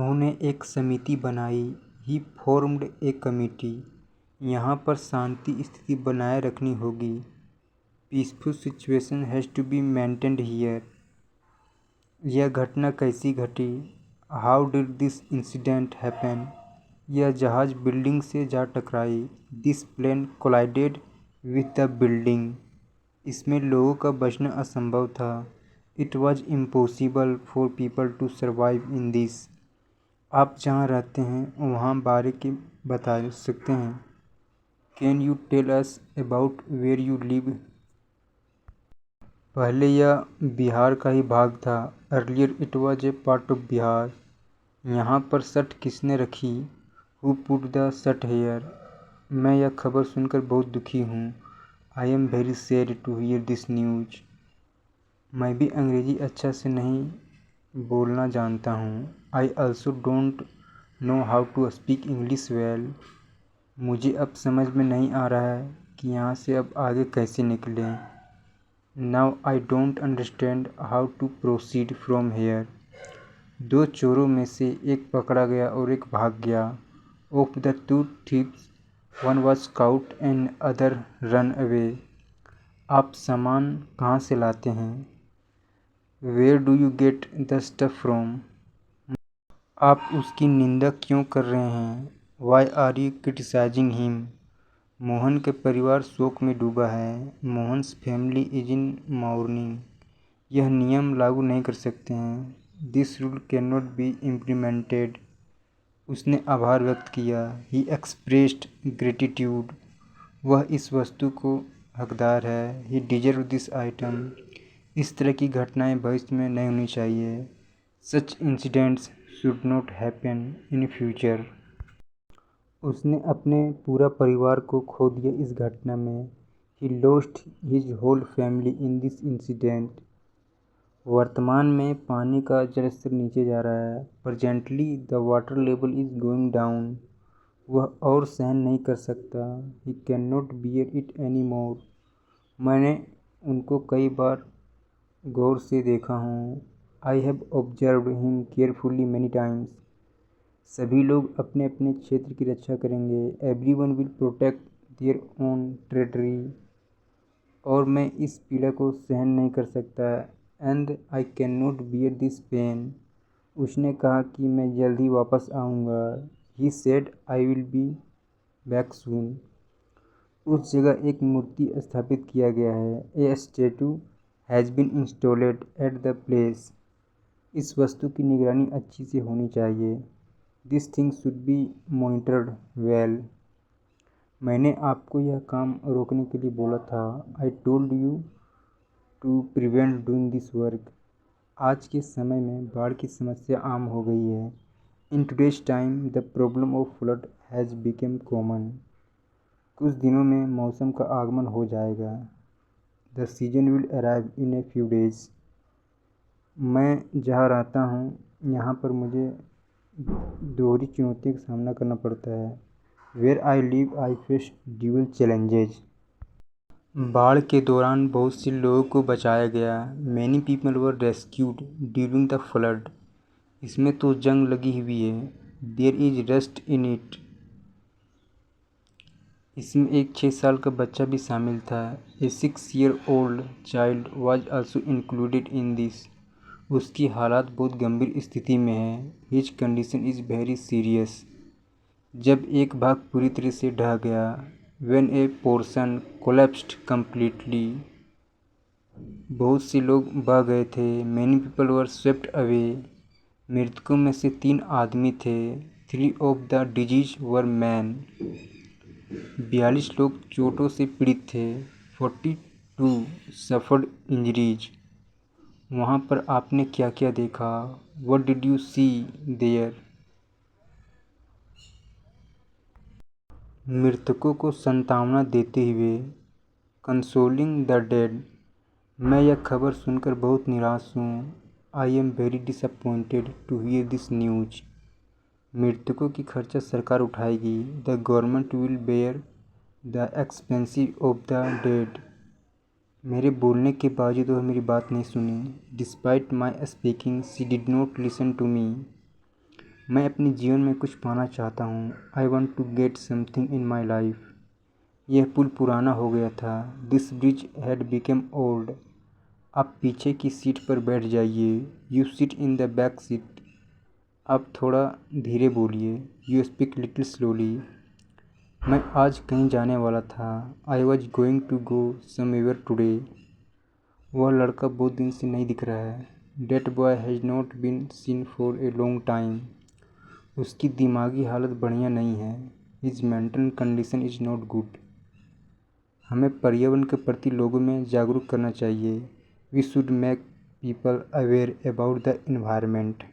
उन्होंने एक समिति बनाई। He formed a committee. यहाँ पर शांति स्थिति बनाए रखनी होगी। Peaceful situation has to be maintained here. यह घटना कैसी घटी? How did this incident happen? यह जहाज बिल्डिंग से जा टकराई। This plane collided with the building. इसमें लोगों का बचना असंभव था। It was impossible for people to survive in this. आप जहाँ रहते हैं वहाँ बारे के बता सकते हैं? Can you tell us about where you live? पहले यह बिहार का ही भाग था। Earlier it was a part of Bihar. यहाँ पर सट किसने रखी? Who put the sat here? मैं यह खबर सुनकर बहुत दुखी हूँ। I am very sad to hear this news. मैं भी अंग्रेज़ी अच्छा से नहीं बोलना जानता हूँ। I also don't know how to speak English well. मुझे अब समझ में नहीं आ रहा है कि यहाँ से अब आगे कैसे निकलें। Now I don't understand how to proceed from here. दो चोरों में से एक पकड़ा गया और एक भाग गया। Of the two thieves one was caught and other run away. आप सामान कहाँ से लाते हैं? Where do you get the stuff from? आप उसकी निंदा क्यों कर रहे हैं? Why are you criticising him? Mohan के परिवार शोक में डूबा है। Mohan's family is in mourning. यह नियम लागू नहीं कर सकते हैं। This rule can not be implemented. उसने आभार व्यक्त किया। ही एक्सप्रेस्ड ग्रेटिट्यूड। वह इस वस्तु को हकदार है। He deserve this item. इस तरह की घटनाएं भविष्य में नहीं होनी चाहिए। Such incidents should not happen in future. उसने अपने पूरा परिवार को खो दिया इस घटना में। He lost his whole family in this incident. वर्तमान में पानी का जलस्तर नीचे जा रहा है। Presently the water level is going down. वह और सहन नहीं कर सकता। He can not bear it any more. मैंने उनको कई बार गौर से देखा हूँ। I have observed him carefully many times. सभी लोग अपने अपने क्षेत्र की रक्षा करेंगे। Everyone will protect their own territory. और मैं इस पीड़ा को सहन नहीं कर सकता। And I can not bear this pain. उसने कहा कि मैं जल्दी वापस आऊँगा। He said I will be back soon. उस जगह एक मूर्ति स्थापित किया गया है। A statue has been installed at the place. इस वस्तु की निगरानी अच्छी से होनी चाहिए। This thing should be monitored well. मैंने आपको यह काम रोकने के लिए बोला था। I told you to prevent doing this work. आज के समय में बाढ़ की समस्या आम हो गई है। In today's time the problem of flood has become common. कुछ दिनों में मौसम का आगमन हो जाएगा। The season will arrive in a few days. मैं जहाँ रहता हूँ यहाँ पर मुझे दोहरी चुनौतियों का सामना करना पड़ता है। Where I live I face dual challenges. बाढ़ के दौरान बहुत से लोगों को बचाया गया। Many people were rescued during the flood. इसमें तो जंग लगी हुई है। There is rust in it. इसमें एक 6 साल का बच्चा भी शामिल था। A 6-year-old child was also included in this. उसकी हालात बहुत गंभीर स्थिति में है। His condition is very serious. जब एक भाग पूरी तरह से ढह गया। When A portion collapsed completely. बहुत से लोग बह गए थे। मैनी पीपल वर स्वेप्ट अवे। मृतकों में से 3 आदमी थे। 3 of the disease were man. 42 लोग चोटों से पीड़ित थे। 42 सफर्ड इंजरीज। वहाँ पर आपने क्या क्या देखा? What did you see there? मृतकों को सांत्वना देते हुए। Consoling the dead. मैं यह खबर सुनकर बहुत निराश हूँ। I am very disappointed to hear this news. मृतकों की खर्चा सरकार उठाएगी। The government will bear the expensive of the dead. मेरे बोलने के बावजूद वह मेरी बात नहीं सुनी। Despite my speaking she did not listen to me. मैं अपने जीवन में कुछ पाना चाहता हूँ। I want to get something in my life. यह पुल पुराना हो गया था। This bridge had become old. आप पीछे की सीट पर बैठ जाइए। You sit in the back seat. आप थोड़ा धीरे बोलिए। You speak little slowly. मैं आज कहीं जाने वाला था। I was going to go somewhere today. वह लड़का बहुत दिन से नहीं दिख रहा है। That boy has not been scene for a long time. उसकी दिमागी हालत बढ़िया नहीं है। His mental condition is not good. हमें पर्यावरण के प्रति लोगों में जागरूक करना चाहिए। We should make people aware about the environment.